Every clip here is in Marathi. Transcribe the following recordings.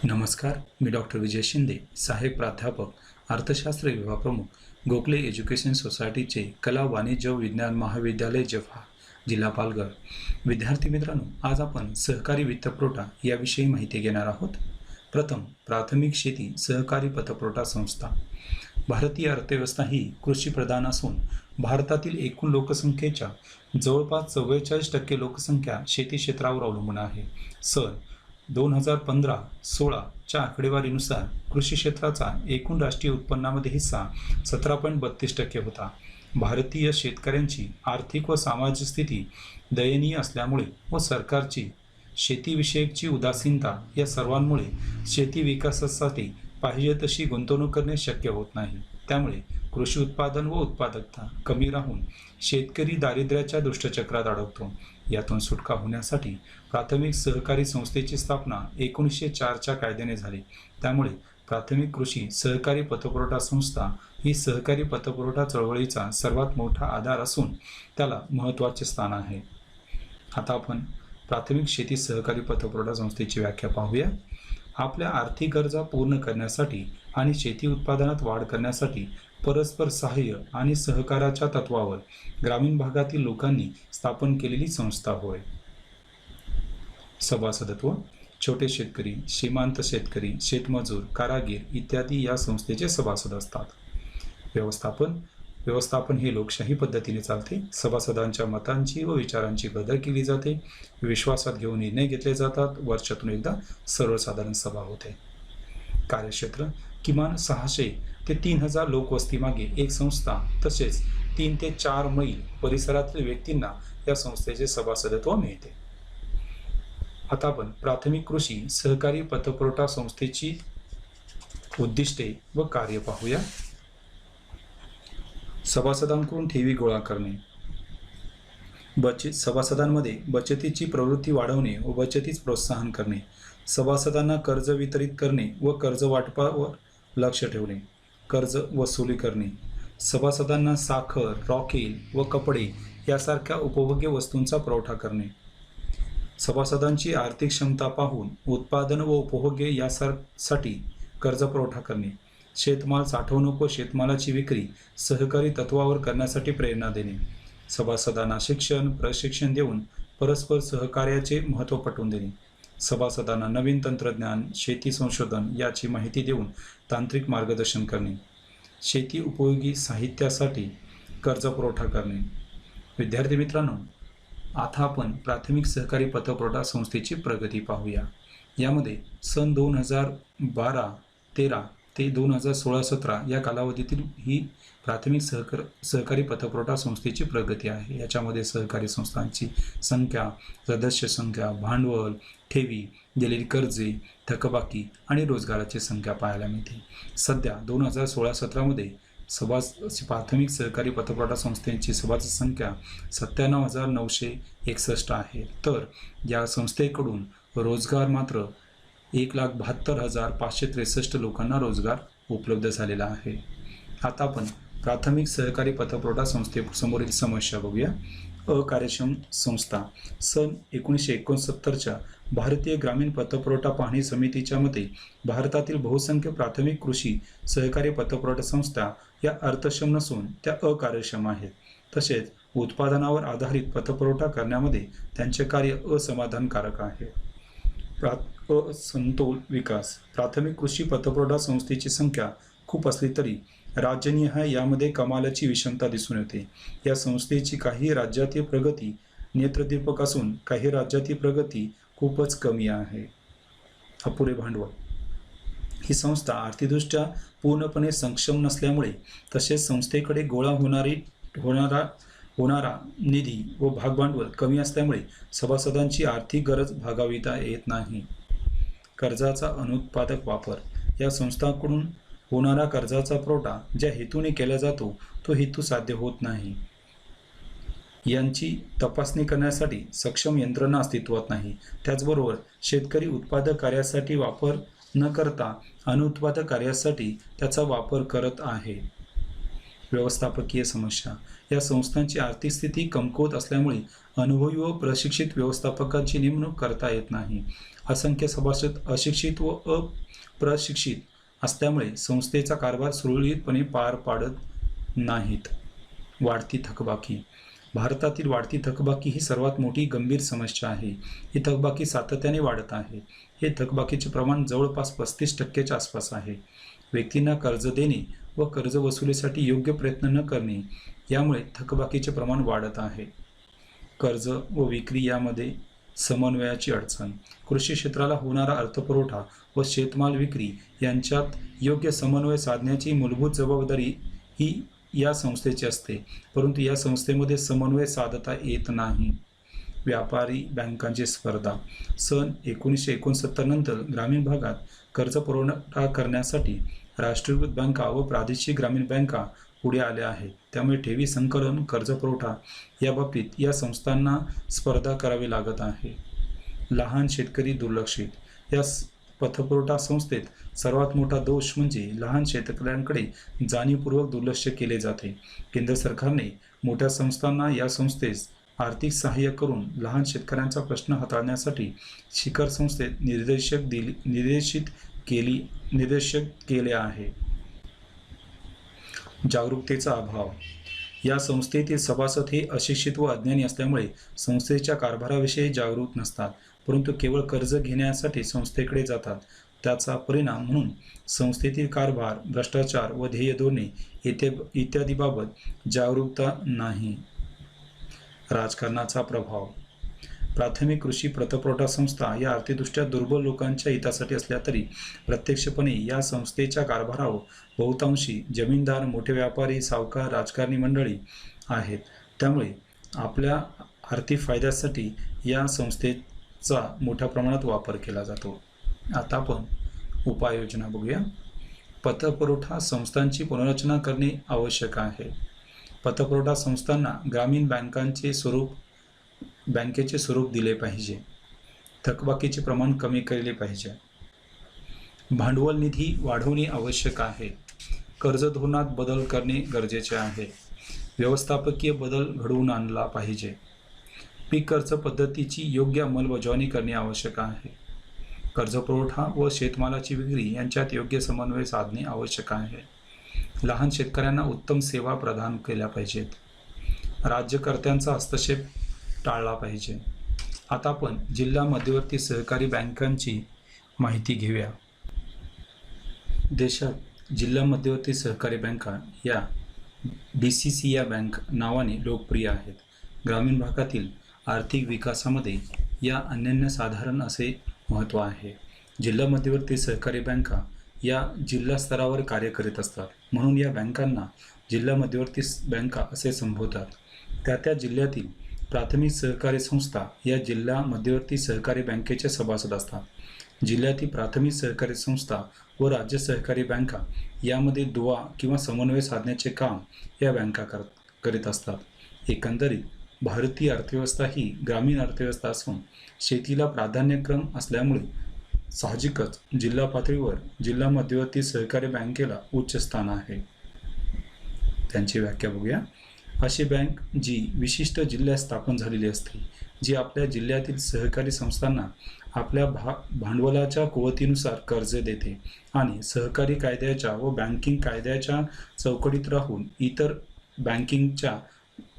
नमस्कार, मी डॉक्टर विजय शिंदे, सहाय्यक प्राध्यापक, अर्थशास्त्र विभाग प्रमुख, गोखले एज्युकेशन सोसायटीचे कला वाणिज्य विज्ञान महाविद्यालय जव्हार, जिल्हा पालघर. विद्यार्थी मित्रांनो, आज आपण सहकारी वित्तपुरवठा याविषयी माहिती घेणार आहोत. प्रथम, प्राथमिक शेती सहकारी पतपुरवठा संस्था. भारतीय अर्थव्यवस्था ही कृषीप्रधान असून भारतातील एकूण लोकसंख्येच्या जवळपास 44% लोकसंख्या शेती क्षेत्रावर अवलंबून आहे. सन 2015-16 च्या आकडेवारीनुसार कृषी क्षेत्राचा एकूण राष्ट्रीय उत्पन्नामध्ये हिस्सा 17.32% होता. भारतीय शेतकऱ्यांची आर्थिक व सामाजिक स्थिती दयनीय असल्यामुळे व सरकारची शेतीविषयकची उदासीनता या सर्वांमुळे शेती विकासासाठी पाहिजे तशी गुंतवणूक करणे शक्य होत नाही. त्यामुळे कृषी उत्पादन व उत्पादकता कमी राहून शेतकरी दारिद्र्याच्या दुष्टचक्रात अडकतो. यातून सुटका होण्यासाठी प्राथमिक सहकारी संस्थेची स्थापना 1904च्या कायद्याने झाली. त्यामुळे प्राथमिक कृषी सहकारी पतपुरवठा संस्था ही सहकारी पतपुरवठा चळवळीचा सर्वात मोठा आधार असून त्याला महत्त्वाचे स्थान आहे. आता आपण प्राथमिक शेती सहकारी पतपुरवठा संस्थेची व्याख्या पाहूया. आपल्या आर्थिक गरजा पूर्ण करण्यासाठी आणि शेती उत्पादनात वाढ करण्यासाठी परस्पर सहाय्य आणि सहकाराच्या तत्वावर ग्रामीण भागातील लोकांनी स्थापन केलेली संस्था होय. सभासदत्व: छोटे शेतकरी, सीमांत शेतकरी, शेतमजूर, कारागीर इत्यादी या संस्थेचे सभासद असतात. व्यवस्थापन हे लोकशाही पद्धतीने चालते. सभासदांच्या मतांची व विचारांची कदर केली जाते. विश्वासात घेऊन निर्णय घेतले जातात. वर्षातून एकदा सर्वसाधारण सभा होते. कार्यक्षेत्र: किमान 600 ते 3000 लोकवस्तीमागे एक संस्था, तसेच 3 ते 4 मैल परिसरातील व्यक्तींना या संस्थेचे सभासदत्व मिळते. आता आपण प्राथमिक कृषी सहकारी पतपुरवठा संस्थेची उद्दिष्टे व कार्य पाहूया. सभासदांकडून ठेवी गोळा करणे. सभासदांमध्ये बचतीची प्रवृत्ती वाढवणे व बचतीस प्रोत्साहन करणे. सभासदांना कर्ज वितरित करणे व कर्ज वाटपावर लक्ष ठेवणे. कर्ज वसुली करणे. सभासदांना साखर, रॉकेल व कपडे यासारख्या उपभोग्य वस्तूंचा पुरवठा करणे. सभासदांची आर्थिक क्षमता पाहून उत्पादन व उपभोग्य यासाठी कर्ज पुरवठा करणे. शेतमाल साठवणूक व शेतमालाची विक्री सहकारी तत्वावर करण्यासाठी प्रेरणा देणे. सभासदांना शिक्षण, प्रशिक्षण देऊन परस्पर सहकार्याचे महत्त्व पटवून देणे. सभासदांना नवीन तंत्रज्ञान, शेती संशोधन याची माहिती देऊन तांत्रिक मार्गदर्शन करणे. शेती उपयोगी साहित्यासाठी कर्ज पुरवठा करणे. विद्यार्थी मित्रांनो, आता आपण प्राथमिक सहकारी पतपुरवठा संस्थेची प्रगती पाहूया. यामध्ये सन 2012-13 ते 2016-17 या कालावधीतील ही प्राथमिक सहकारी पतपुरवठा संस्थेची प्रगती आहे. याच्यामध्ये सहकारी संस्थांची संख्या, सदस्य संख्या, भांडवल, ठेवी, दिलेली कर्जे, थकबाकी आणि रोजगाराची संख्या पाहायला मिळते. सध्या 2016-17मध्ये प्राथमिक सहकारी पतपुरवठा संस्थेची सभासद संख्या 97,961 आहे. तर या संस्थेकडून रोजगार मात्र 1,72,563 लोकांना रोजगार उपलब्ध झालेला आहे. आता आपण प्राथमिक सहकारी पतपुरवठा संस्थेसमोरील समस्या बघूया. अकार्यक्षम संस्था. सन 1969च्या भारतीय ग्रामीण पतपुरवठा पाहणी समितीच्या मते भारतातील बहुसंख्य प्राथमिक कृषी सहकारी पतपुरवठा संस्था या अर्थक्षम नसून त्या अकार्यक्षम आहेत. तसेच उत्पादनावर आधारित पतपुरवठा करण्यामध्ये त्यांचे कार्य असमाधानकारक आहे. असमतोल विकास. प्राथमिक कृषी पतपुरवठा संस्थेची संख्या खूप असली तरी राज्यनिहाय यामध्ये कमालीची विषमता दिसून येते. या संस्थेची काही राज्यातील प्रगती नेत्रदीपक असून काही राज्यातील प्रगती खूपच कमी आहे. अपुरे भांडवल. ही संस्था आर्थिकदृष्ट्या पूर्णपणे सक्षम नसल्यामुळे तसेच संस्थेकडे गोळा होणारा निधी व भागभांडवल कमी असल्यामुळे सभासदांची आर्थिक गरज भागविता येत नाही. कर्जाचा अनुत्पादक वापर. या संस्थांकडून होणारा कर्जाचा पुरवठा ज्या हेतूने केला जातो तो हेतू साध्य होत नाही. यांची तपासणी करण्यासाठी सक्षम यंत्रणा अस्तित्वात नाही. त्याचबरोबर शेतकरी उत्पादक कार्यासाठी वापर न करता अनुत्पादक कार्यासाठी त्याचा वापर करत आहे. व्यवस्थापकीय समस्या. या संस्थांची आर्थिक स्थिती कमकुवत असल्यामुळे अनुभवी व प्रशिक्षित व्यवस्थापकाची नेमणूक करता येत नाही. असंख्य सभासद अशिक्षित व अप्रशिक्षित असल्यामुळे संस्थेचा कारभार सुरळीतपणे पार पाडत नाहीत. वाढती थकबाकी. भारतातील वाढती थकबाकी ही सर्वात मोठी गंभीर समस्या आहे. ही थकबाकी सातत्याने वाढत आहे. हे थकबाकीचे प्रमाण जवळपास 35% आसपास आहे. व्यक्तींना कर्ज देणे व कर्ज वसुलीसाठी योग्य प्रयत्न न करणे यामुळे थकबाकीचे प्रमाण वाढत आहे. कर्ज व विक्री यामध्ये समन्वयाची अडचण. कृषी क्षेत्राला होणारा अर्थपुरवठा व शेतमाल विक्री यांच्यात योग्य समन्वय साधण्याची मूलभूत जबाबदारी ही या संस्थेची असते, परंतु या संस्थेमध्ये समन्वय साधता येत नाही. व्यापारी बँकांची स्पर्धा. सन 1969 नंतर ग्रामीण भागात कर्ज पुरवठा करण्यासाठी राष्ट्रीयकृत बँका व प्रादेशिक ग्रामीण बँका पुढे आल्या आहेत. त्यामुळे ठेवी संकलन, कर्ज पुरवठा या बाबतीत या संस्थांना स्पर्धा करावी लागत आहे. लहान शेतकरी दुर्लक्षित. या पतपुरवठा संस्थेत सर्वात मोठा दोष म्हणजे लहान शेतकऱ्यांकडे जाणीवपूर्वक दुर्लक्ष केले जाते. केंद्र सरकारने मोठ्या संस्थांना या संस्थेस आर्थिक सहाय्य करून लहान शेतकऱ्यांचा प्रश्न हाताळण्यासाठी शिखर संस्थेत निर्देशित केले आहे. जागरूकतेचा अभाव. या संस्थेतील सभासद हे अशिक्षित व अज्ञानी असल्यामुळे संस्थेच्या कारभाराविषयी जागरूक नसतात, परंतु केवळ कर्ज घेण्यासाठी संस्थेकडे जातात. त्याचा परिणाम म्हणून संस्थेतील कारभार, भ्रष्टाचार व ध्येय धोरणे इत्यादीबाबत जागरूकता नाही. राजकारणाचा प्रभाव. प्राथमिक कृषी पतपुरवठा संस्था या आर्थिकदृष्ट्या दुर्बल लोकांच्या हितासाठी असल्या तरी प्रत्यक्षपणे या संस्थेच्या कारभारावर बहुतांशी जमीनदार, मोठे व्यापारी, सावकार, राजकारणी मंडळी आहेत. त्यामुळे आपल्या आर्थिक फायद्यासाठी या संस्थेचा मोठ्या प्रमाणात वापर केला जातो. आता आपण उपाययोजना बघूया. पतपुरवठा संस्थांची पुनर्रचना करणे आवश्यक आहे. पतपुरवठा संस्थांना ग्रामीण बँकेचे स्वरूप दिले पाहिजे. थकबाकीचे प्रमाण कमी केले पाहिजे. भांडवल निधी वाढवणे आवश्यक आहे. कर्ज धोरणात बदल करणे गरजेचे आहे. व्यवस्थापकीय बदल घडवून आणला पाहिजे. पीक कर्ज पद्धतीची योग्य अंमलबजावणी करणे आवश्यक आहे. कर्जपुरवठा व शेतमालाची विक्री यांच्यात योग्य समन्वय साधणे आवश्यक आहे. लहान शेतकऱ्यांना उत्तम सेवा प्रदान केल्या पाहिजेत. राज्यकर्त्यांचा हस्तक्षेप टाळला पाहिजे. आता आपण जिल्हा मध्यवर्ती सहकारी बँकांची माहिती घेऊया. देशात जिल्हा मध्यवर्ती सहकारी बँका या DCC या बँक नावाने लोकप्रिय आहेत. ग्रामीण भागातील आर्थिक विकासामध्ये या अनन्यसाधारण असे महत्त्व आहे. जिल्हा मध्यवर्ती सहकारी बँका या जिल्हा स्तरावर कार्य करीत असतात, म्हणून या बँकांना जिल्हा मध्यवर्ती बँका असे संबोधतात. त्या जिल्ह्यातील प्राथमिक सहकारी संस्था या जिल्हा मध्यवर्ती सहकारी बँकेचे सभासद असतात. जिल्ह्यातील प्राथमिक सहकारी संस्था व राज्य सहकारी बँका यामध्ये दुवा किंवा समन्वय साधण्याचे काम या बँका करीत असतात. एकंदरीत भारतीय अर्थव्यवस्था ही ग्रामीण अर्थव्यवस्था असून शेतीला प्राधान्यक्रम असल्यामुळे साहजिकच जिल्हा पातळीवर जिल्हा मध्यवर्ती सहकारी बँकेला उच्च स्थान आहे. त्यांची व्याख्या बघूया. अशी बँक जी विशिष्ट जिल्ह्यात स्थापन झालेली असते, जी आपल्या जिल्ह्यातील सहकारी संस्थांना आपल्या भांडवलाच्या कुवतीनुसार कर्ज देते आणि सहकारी कायद्याच्या व बँकिंग कायद्याच्या चौकटीत राहून इतर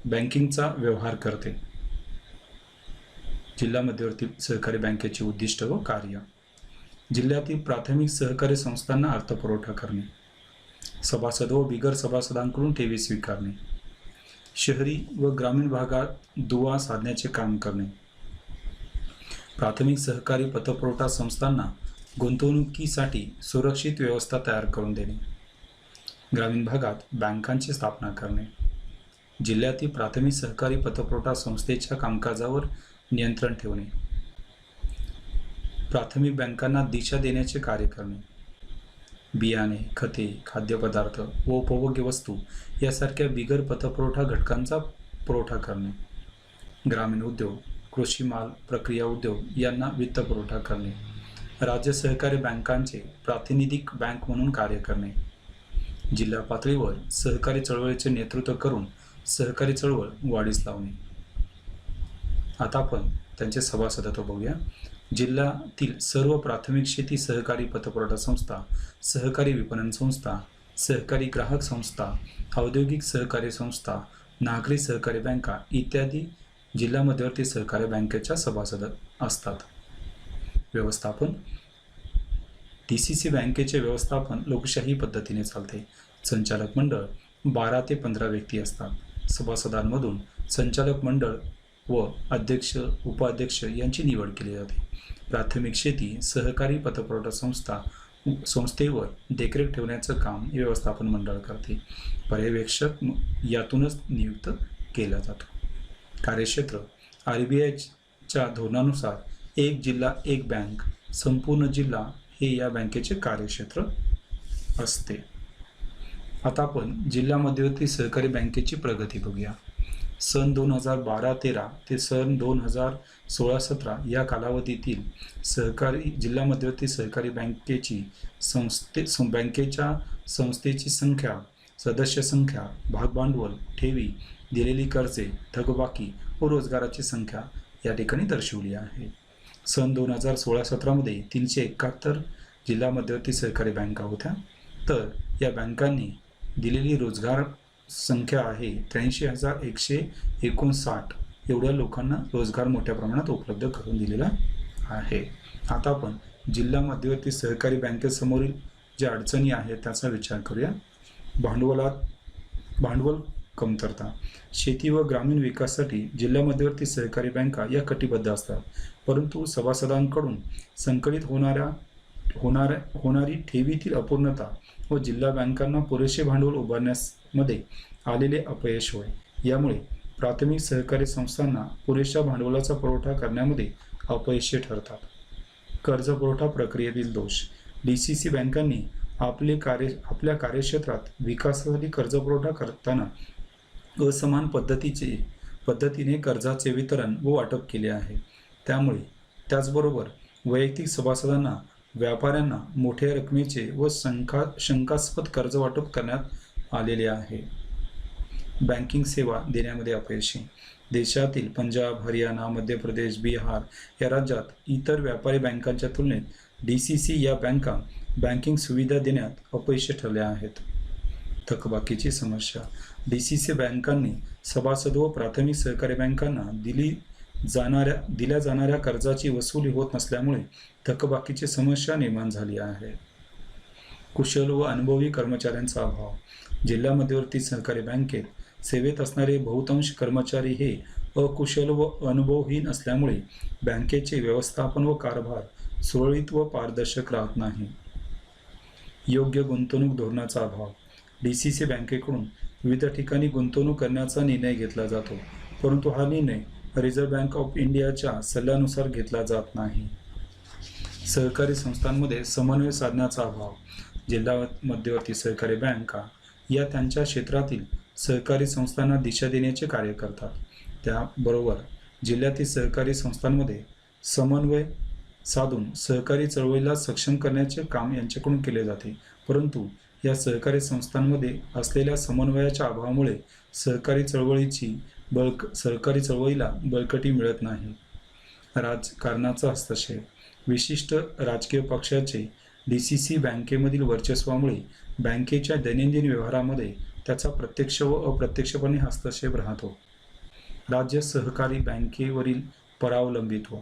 बँकिंगचा व्यवहार करते. जिल्हा मध्यवर्ती सहकारी बँकेचे उद्दिष्ट व कार्य. जिल्ह्यातील प्राथमिक सहकारी संस्थांना अर्थपुरवठा करणे. सभासद व बिगर सभासदांकडून ठेवी स्वीकारणे. शहरी व ग्रामीण भागात दुवा साधण्याचे काम करणे. प्राथमिक सहकारी पतपुरवठा संस्थांना गुंतवणुकीसाठी सुरक्षित व्यवस्था तयार करून देणे. ग्रामीण भागात बँकांची स्थापना करणे. जिल्ह्यातील प्राथमिक सहकारी पतपुरवठा संस्थेच्या कामकाजावर नियंत्रण ठेवणे. प्राथमिक बँकांना दिशा देण्याचे कार्य करणे. बियाणे, खते, खाद्यपदार्थ व उपभोग्य वस्तू यासारख्या बिगर पतपुरवठा घटकांचा पुरवठा करणे. ग्रामीण उद्योग, कृषी माल प्रक्रिया उद्योग यांना वित्त पुरवठा करणे. राज्य सहकारी बँकांचे प्रातिनिधिक बँक म्हणून कार्य करणे. जिल्हा पातळीवर सहकारी चळवळीचे नेतृत्व करून सहकारी चळवळ वाढीस लावणे. आता आपण त्यांचे सभासदत्व बघूया. जिल्ह्यातील सर्व प्राथमिक शेती सहकारी पतपुरवठा संस्था, सहकारी विपणन संस्था, सहकारी ग्राहक संस्था, औद्योगिक सहकारी संस्था, नागरी सहकारी बँका इत्यादी जिल्हा मध्यवर्ती सहकारी बँकेच्या सभासद असतात. व्यवस्थापन. DCC बँकेचे व्यवस्थापन लोकशाही पद्धतीने चालते. संचालक मंडळ 12 ते 15 व्यक्ती असतात. सभासदांमधून संचालक मंडळ व अध्यक्ष उपाध्यक्ष यांची निवड केली जाते. प्राथमिक शेती सहकारी पतपुरवठा संस्थेवर देखरेख ठेवण्याचं काम व्यवस्थापन मंडळ करते. पर्यवेक्षक यातूनच नियुक्त केला जातो. कार्यक्षेत्र. RBIच्या धोरणानुसार एक जिल्हा एक बँक, संपूर्ण जिल्हा हे या बँकेचे कार्यक्षेत्र असते. आता आपण जिल्हा मध्यवर्ती सहकारी बँकेची प्रगती बघूया. सन 2012-13 ते सन 2016-17 या कालावधीतील सहकारी जिल्हा मध्यवर्ती सहकारी बँकेची बँकेच्या संस्थेची संख्या, सदस्य संख्या, भागभांडवल, ठेवी, दिलेली कर्जे, थकबाकी व रोजगाराची संख्या या ठिकाणी दर्शवली आहे. सन 2016-17 मध्ये 371 जिल्हा मध्यवर्ती सहकारी बँका होत्या. तर या बँकांनी दिलेली रोजगार संख्या आहे 83,159 एवढ्या लोकांना रोजगार मोठ्या प्रमाणात उपलब्ध करून दिलेला आहे. आता आपण जिल्हा मध्यवर्ती सहकारी बँकेसमोरील ज्या अडचणी आहेत त्याचा विचार करूया. भांडवल कमतरता. शेती व ग्रामीण विकासासाठी जिल्हा मध्यवर्ती सहकारी बँका या कटिबद्ध असतात, परंतु सभासदांकडून संकलित होणारी ठेवीतील अपूर्णता व जिल्हा बँकांना पुरेसे भांडवल उभारण्यामध्ये आलेले अपयश होय. यामुळे प्राथमिक सहकारी संस्थांना पुरेशा भांडवलाचा पुरवठा करण्यामध्ये अपयशी ठरतात. कर्ज पुरवठा प्रक्रियेतील दोष. DCC बँकांनी आपल्या कार्यक्षेत्रात विकासासाठी कर्ज पुरवठा करताना असमान पद्धतीने कर्जाचे वितरण व वाटप केले आहे. त्याचबरोबर वैयक्तिक सभासदांना, व्यापाऱ्यांना मोठ्या रकमेचे व शंकास्पद कर्ज वाटप करण्यात आलेले आहे. बँकिंग सेवा देण्यामध्ये अपयशी. देशातील पंजाब, हरियाणा, मध्य प्रदेश, बिहार या राज्यात इतर व्यापारी बँकांच्या तुलनेत DCC या बँका बँकिंग सुविधा देण्यात अपयशी ठरल्या आहेत. थकबाकीची समस्या. DCC बँकांनी सभासद व प्राथमिक सहकारी बँकांना दिल्या जाणाऱ्या कर्जाची वसुली होत नसल्यामुळे थकबाकीची समस्या निर्माण झाली आहे. कुशल व अनुभवी कर्मचाऱ्यांचा अभाव. जिल्हा मध्यवर्ती सहकारी बँकेत सेवेत असणारे बहुतांश कर्मचारी हे अकुशल व अनुभवहीन असल्यामुळे बँकेचे व्यवस्थापन व कारभार सुरळीत व पारदर्शक राहत नाही. योग्य गुंतवणूक धोरणाचा अभाव. DCC बँकेकडून विविध ठिकाणी गुंतवणूक करण्याचा निर्णय घेतला जातो, परंतु हा निर्णय रिझर्व्ह बँक ऑफ इंडियाच्या सल्ल्यानुसार घेतला जात नाही. सहकारी संस्थांमध्ये समन्वय साधण्याचा अभाव. जिल्हा मध्यवर्ती सहकारी बँका या त्यांच्या क्षेत्रातील सहकारी संस्थांना दिशा देण्याचे कार्य करतात. त्याबरोबर जिल्ह्यातील सहकारी संस्थांमध्ये समन्वय साधून सहकारी चळवळीला सक्षम करण्याचे काम यांच्याकडून केले जाते, परंतु या सहकारी संस्थांमध्ये असलेल्या समन्वयाच्या अभावामुळे सहकारी चळवळीला बळकटी मिळत नाही. राजकारणाचा हस्तक्षेप. विशिष्ट राजकीय पक्षाचे DCC बँकेमधील वर्चस्वामुळे बँकेच्या दैनंदिन व्यवहारामध्ये त्याचा प्रत्यक्ष व अप्रत्यक्षपणे हस्तक्षेप राहतो. राज्य सहकारी बँकेवरील परावलंबित्व.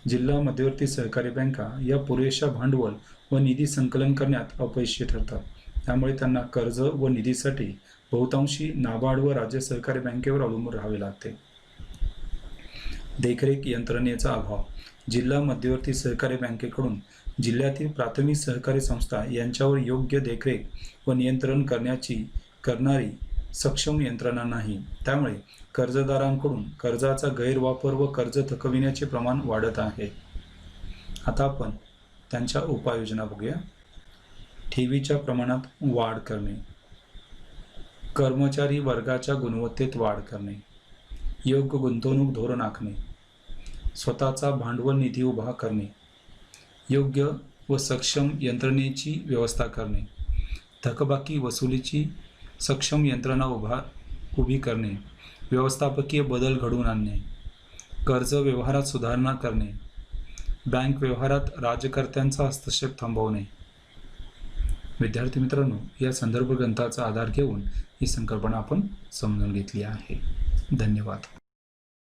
जिल्हा मध्यवर्ती सहकारी बँका या पुरेशा भांडवल व निधी संकलन करण्यात अपयशी ठरतात. त्यामुळे त्यांना कर्ज व निधीसाठी बहुतांशी नाबार्ड व राज्य सहकारी बँकेवर अवलंबून राहावे लागते. देखरेख यंत्रणेचा अभाव. जिल्हा मध्यवर्ती सहकारी बँकेकडून जिल्ह्यातील प्राथमिक सहकारी संस्था यांच्यावर योग्य देखरेख व नियंत्रण करणारी सक्षम यंत्रणा नाही. त्यामुळे कर्जदारांकडून कर्जाचा गैरवापर व कर्ज थकविण्याचे प्रमाण वाढत आहे. आता आपण त्यांच्या उपाययोजना बघूया. ठेवीच्या प्रमाणात वाढ करणे, कर्मचारी वर्गाच्या गुणवत्तेत वाढ करणे, योग्य गुंतवणूक धोरण आखणे, स्वतःचा भांडवल निधी उभा करणे, योग्य व सक्षम यंत्रणेची व्यवस्था करणे, थकबाकी वसुलीची सक्षम यंत्रणा उभी करणे, व्यवस्थापकीय बदल घडवून आणणे, कर्ज व्यवहारात सुधारणा करणे, बँक व्यवहारात राज्यकर्त्यांचा हस्तक्षेप थांबवणे. विद्यार्थी मित्रांनो, या संदर्भ ग्रंथाचा आधार घेऊन ही संकल्पना आपण समजून घेतली आहे. धन्यवाद.